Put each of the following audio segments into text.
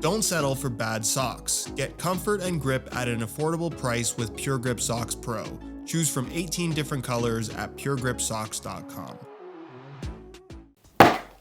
Don't settle for bad socks. Get comfort and grip at an affordable price with Pure Grip Socks Pro. Choose from 18 different colors at puregripsocks.com.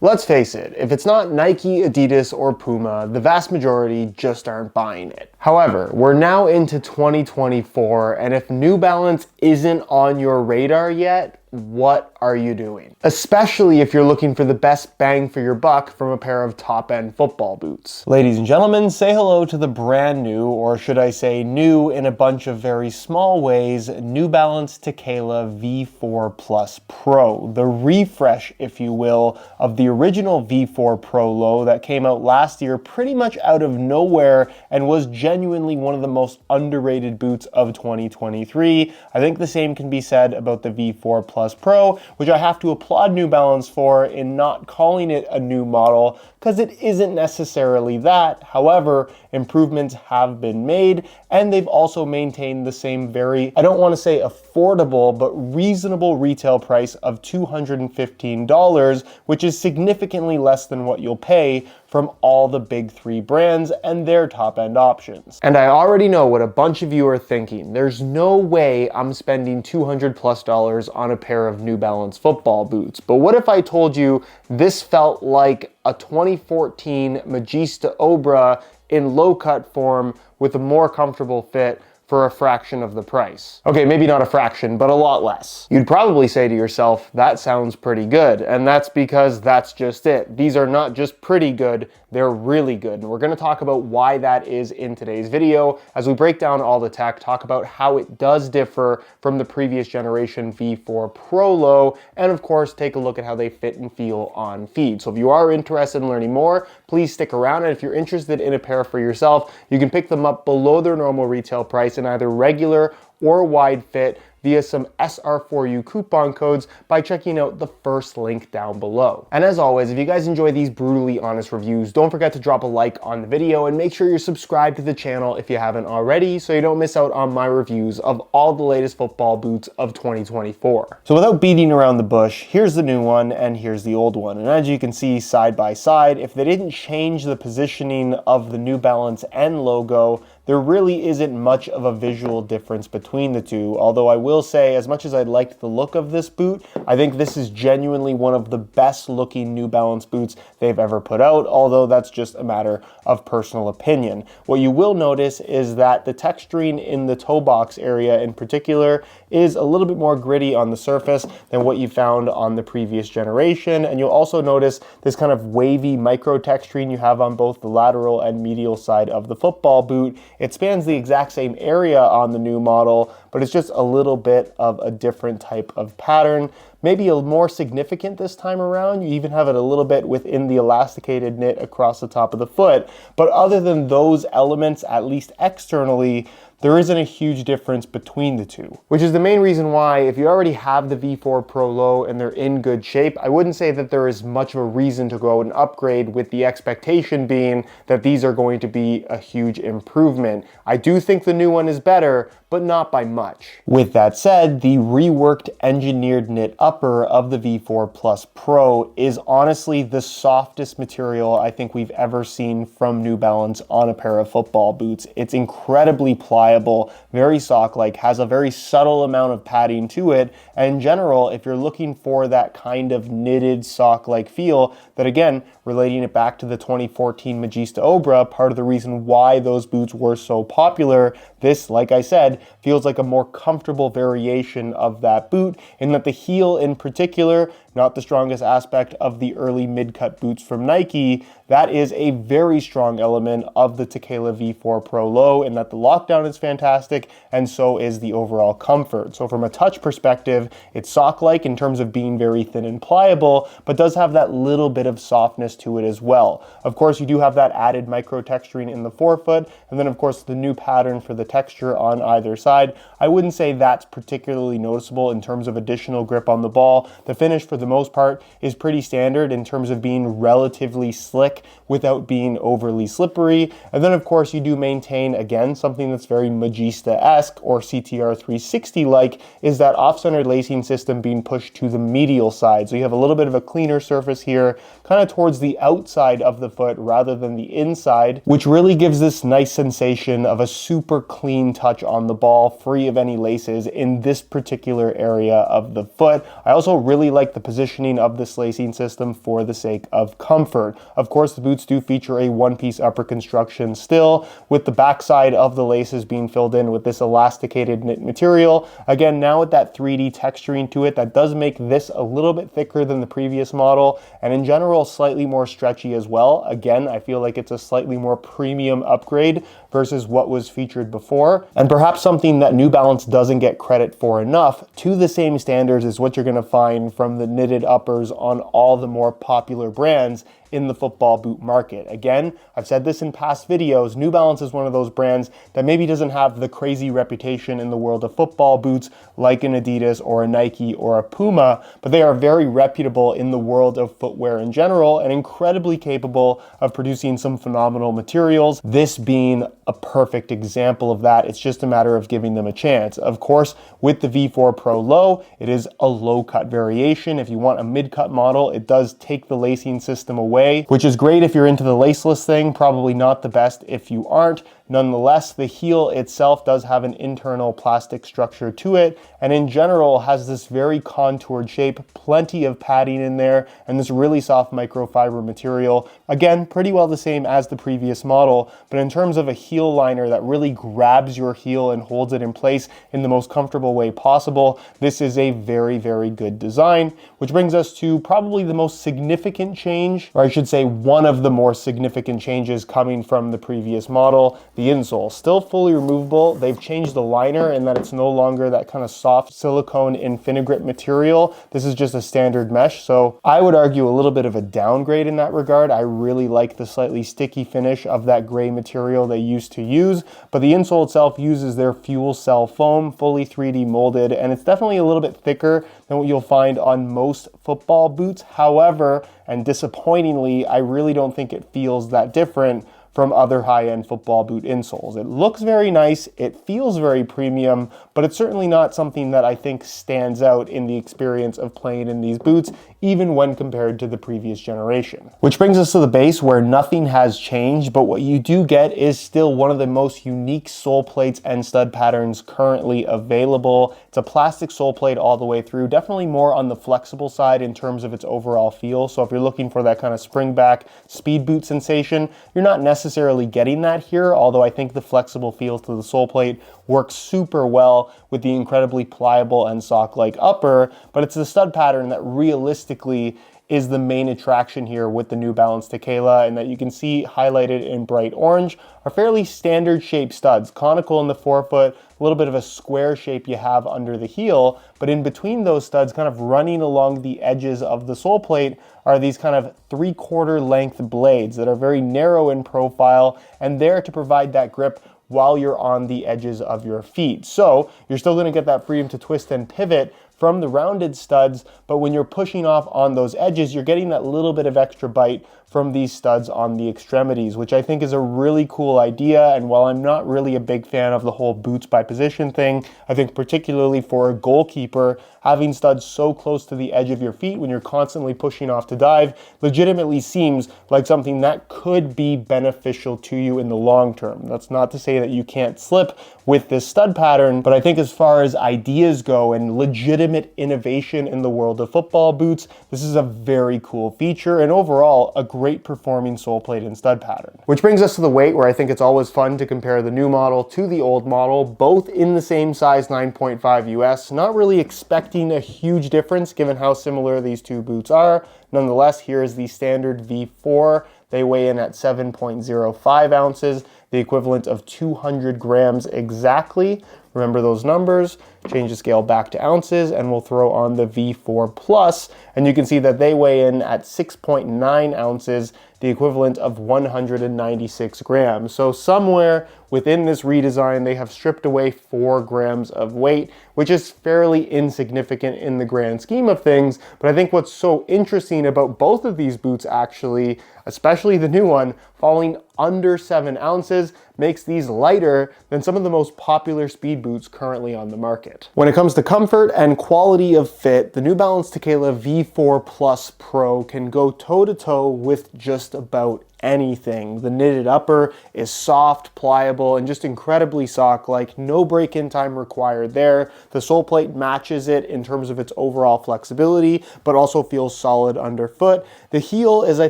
Let's face it, if it's not Nike, Adidas, or Puma, the vast majority just aren't buying it. However, we're now into 2024, and if New Balance isn't on your radar yet, what are you doing? Especially if you're looking for the best bang for your buck from a pair of top-end football boots. Ladies and gentlemen, say hello to the brand new, or should I say new in a bunch of very small ways, New Balance Tekela V4 Plus Pro. The refresh, if you will, of the original V4 Pro Low that came out last year pretty much out of nowhere and was genuinely one of the most underrated boots of 2023. I think the same can be said about the V4 Plus Pro, which I have to applaud New Balance for in not calling it a new model, because it isn't necessarily that. However, improvements have been made, and they've also maintained the same very, I don't want to say affordable, but reasonable retail price of $215, which is significantly less than what you'll pay from all the big three brands and their top-end options. And I already know what a bunch of you are thinking. There's no way I'm spending $200+ on a pair of New Balance football boots. But what if I told you this felt like a 2014 Magista Obra in low-cut form with a more comfortable fit for a fraction of the price? Okay, maybe not a fraction, but a lot less. You'd probably say to yourself, that sounds pretty good. And that's because that's just it. These are not just pretty good, they're really good. And we're gonna talk about why that is in today's video as we break down all the tech, talk about how it does differ from the previous generation V4 Pro Low, and of course, take a look at how they fit and feel on feet. So if you are interested in learning more, please stick around. And if you're interested in a pair for yourself, you can pick them up below their normal retail price in either regular or wide fit via some SR4U coupon codes by checking out the first link down below. And as always, if you guys enjoy these brutally honest reviews, don't forget to drop a like on the video and make sure you're subscribed to the channel if you haven't already so you don't miss out on my reviews of all the latest football boots of 2024. So without beating around the bush, here's the new one and here's the old one. And as you can see side by side, if they didn't change the positioning of the New Balance N logo, there really isn't much of a visual difference between the two, although I will say, as much as I liked the look of this boot, I think this is genuinely one of the best looking New Balance boots they've ever put out, although that's just a matter of personal opinion. What you will notice is that the texturing in the toe box area in particular is a little bit more gritty on the surface than what you found on the previous generation, and you'll also notice this kind of wavy micro texturing you have on both the lateral and medial side of the football boot. It spans the exact same area on the new model, but it's just a little bit of a different type of pattern. Maybe a more significant this time around. You even have it a little bit within the elasticated knit across the top of the foot. But other than those elements, at least externally, there isn't a huge difference between the two, which is the main reason why if you already have the V4 Pro Low and they're in good shape, I wouldn't say that there is much of a reason to go out and upgrade, with the expectation being that these are going to be a huge improvement. I do think the new one is better, but not by much. With that said, the reworked engineered knit upper of the V4 Plus Pro is honestly the softest material I think we've ever seen from New Balance on a pair of football boots. It's incredibly pliable, very sock-like, has a very subtle amount of padding to it, and in general, if you're looking for that kind of knitted sock-like feel, that again, relating it back to the 2014 Magista Obra, part of the reason why those boots were so popular, this, like I said, feels like a more comfortable variation of that boot, in that the heel in particular, not the strongest aspect of the early mid-cut boots from Nike, that is a very strong element of the Tekela V4 Pro Low, in that the lockdown is fantastic, and so is the overall comfort. So from a touch perspective, it's sock-like in terms of being very thin and pliable, but does have that little bit of softness to it as well. Of course, you do have that added micro texturing in the forefoot, and then of course the new pattern for the texture on either side. I wouldn't say that's particularly noticeable in terms of additional grip on the ball. The finish for the most part is pretty standard in terms of being relatively slick without being overly slippery. And then of course you do maintain, again, something that's very Magista-esque or CTR 360-like, is that off-center lacing system being pushed to the medial side. So you have a little bit of a cleaner surface here, kind of towards the outside of the foot rather than the inside, which really gives this nice sensation of a super clean touch on the ball, free of any laces in this particular area of the foot. I also really like the positioning of this lacing system for the sake of comfort. Of course, the boots do feature a one-piece upper construction still, with the backside of the laces being filled in with this elasticated knit material. Again, now with that 3D texturing to it, that does make this a little bit thicker than the previous model, and in general slightly more stretchy as well. Again, I feel like it's a slightly more premium upgrade versus what was featured before, and perhaps something that New Balance doesn't get credit for enough to the same standards as what you're going to find from the knitted uppers on all the more popular brands in the football boot market. Again, I've said this in past videos, New Balance is one of those brands that maybe doesn't have the crazy reputation in the world of football boots like an Adidas or a Nike or a Puma, but they are very reputable in the world of footwear in general and incredibly capable of producing some phenomenal materials. This being a perfect example of that. It's just a matter of giving them a chance. Of course, with the V4 Pro Low, it is a low cut variation. If you want a mid-cut model, it does take the lacing system away, which is great if you're into the laceless thing, probably not the best if you aren't. Nonetheless, the heel itself does have an internal plastic structure to it, and in general has this very contoured shape, plenty of padding in there, and this really soft microfiber material. Again, pretty well the same as the previous model, but in terms of a heel liner that really grabs your heel and holds it in place in the most comfortable way possible, this is a very, very good design, which brings us to probably the most significant change, or I should say one of the more significant changes coming from the previous model. The insole, still fully removable. They've changed the liner in that it's no longer that kind of soft silicone Infinigrip material. This is just a standard mesh, so I would argue a little bit of a downgrade in that regard. I really like the slightly sticky finish of that gray material they used to use, but the insole itself uses their fuel cell foam, fully 3D molded, and it's definitely a little bit thicker than what you'll find on most football boots. However, and disappointingly, I really don't think it feels that different from other high-end football boot insoles. It looks very nice, it feels very premium, but it's certainly not something that I think stands out in the experience of playing in these boots, even when compared to the previous generation. Which brings us to the base, where nothing has changed, but what you do get is still one of the most unique sole plates and stud patterns currently available. It's a plastic sole plate all the way through, definitely more on the flexible side in terms of its overall feel. So if you're looking for that kind of spring back speed boot sensation, you're not necessarily getting that here, although I think the flexible feel to the sole plate works super well with the incredibly pliable and sock-like upper, but it's the stud pattern that realistically is the main attraction here with the New Balance Tekela, and that you can see highlighted in bright orange are fairly standard shaped studs, conical in the forefoot, a little bit of a square shape you have under the heel, but in between those studs, kind of running along the edges of the sole plate, are these kind of 3/4 length blades that are very narrow in profile and there to provide that grip while you're on the edges of your feet. So you're still going to get that freedom to twist and pivot from the rounded studs, but when you're pushing off on those edges, you're getting that little bit of extra bite from these studs on the extremities, which I think is a really cool idea. And while I'm not really a big fan of the whole boots by position thing, I think particularly for a goalkeeper, having studs so close to the edge of your feet when you're constantly pushing off to dive legitimately seems like something that could be beneficial to you in the long term. That's not to say that you can't slip with this stud pattern, but I think as far as ideas go and legitimate innovation in the world of football boots, this is a very cool feature and overall a great performing sole plate and stud pattern. Which brings us to the weight, where I think it's always fun to compare the new model to the old model, both in the same size 9.5 US. Not really expecting a huge difference given how similar these two boots are. Nonetheless, here is the standard V4. They weigh in at 7.05 ounces, the equivalent of 200 grams exactly. Remember those numbers, change the scale back to ounces, and we'll throw on the V4 Plus, and you can see that they weigh in at 6.9 ounces, the equivalent of 196 grams. So somewhere within this redesign, they have stripped away 4 grams of weight, which is fairly insignificant in the grand scheme of things. But I think what's so interesting about both of these boots actually, especially the new one, falling under 7 ounces, makes these lighter than some of the most popular speed boots currently on the market. When it comes to comfort and quality of fit, the New Balance Tekela V4 Plus Pro can go toe-to-toe with just about anything. The knitted upper is soft, pliable, and just incredibly sock-like. No break-in time required there. The sole plate matches it in terms of its overall flexibility, but also feels solid underfoot. The heel is, I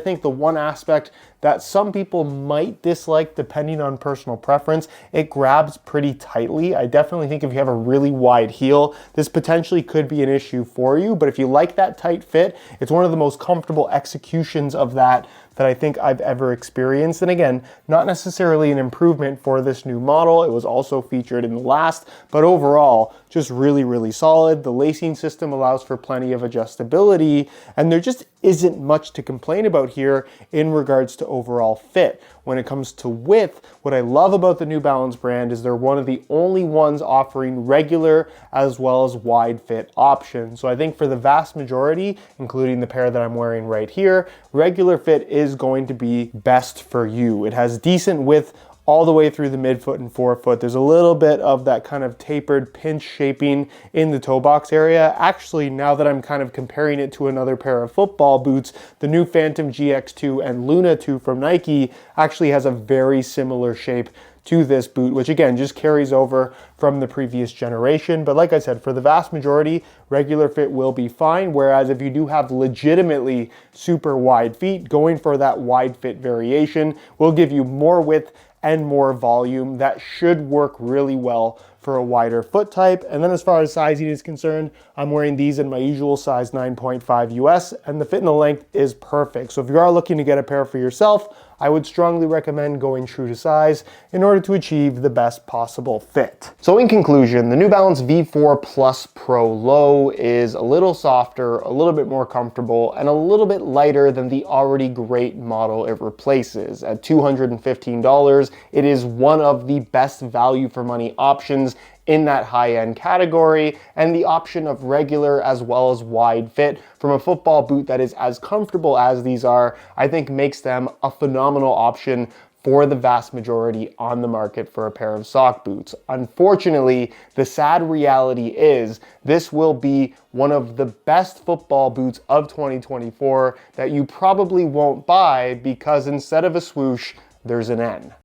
think, the one aspect that some people might dislike depending on personal preference. It grabs pretty tightly. I definitely think if you have a really wide heel, this potentially could be an issue for you, but if you like that tight fit, it's one of the most comfortable executions of that I think I've ever experienced. And again, not necessarily an improvement for this new model. It was also featured in the last, but overall, just really, really solid. The lacing system allows for plenty of adjustability, and there just isn't much to complain about here in regards to overall fit. When it comes to width, what I love about the New Balance brand is they're one of the only ones offering regular as well as wide fit options. So I think for the vast majority, including the pair that I'm wearing right here, regular fit is going to be best for you. It has decent width all the way through the midfoot and forefoot. There's a little bit of that kind of tapered pinch shaping in the toe box area. Actually, now that I'm kind of comparing it to another pair of football boots, the new Phantom GX2 and Luna 2 from Nike actually has a very similar shape to this boot, which again just carries over from the previous generation. But like I said, for the vast majority, regular fit will be fine. Whereas if you do have legitimately super wide feet, going for that wide fit variation will give you more width and more volume. That should work really well for a wider foot type. And then as far as sizing is concerned, I'm wearing these in my usual size 9.5 US, and the fit and the length is perfect. So if you are looking to get a pair for yourself, I would strongly recommend going true to size in order to achieve the best possible fit. So in conclusion, the New Balance V4 Plus Pro Low is a little softer, a little bit more comfortable, and a little bit lighter than the already great model it replaces. At $215, it is one of the best value for money options in that high-end category, and the option of regular as well as wide fit from a football boot that is as comfortable as these are, I think makes them a phenomenal option for the vast majority on the market for a pair of sock boots. Unfortunately, the sad reality is this will be one of the best football boots of 2024 that you probably won't buy because instead of a swoosh, there's an N.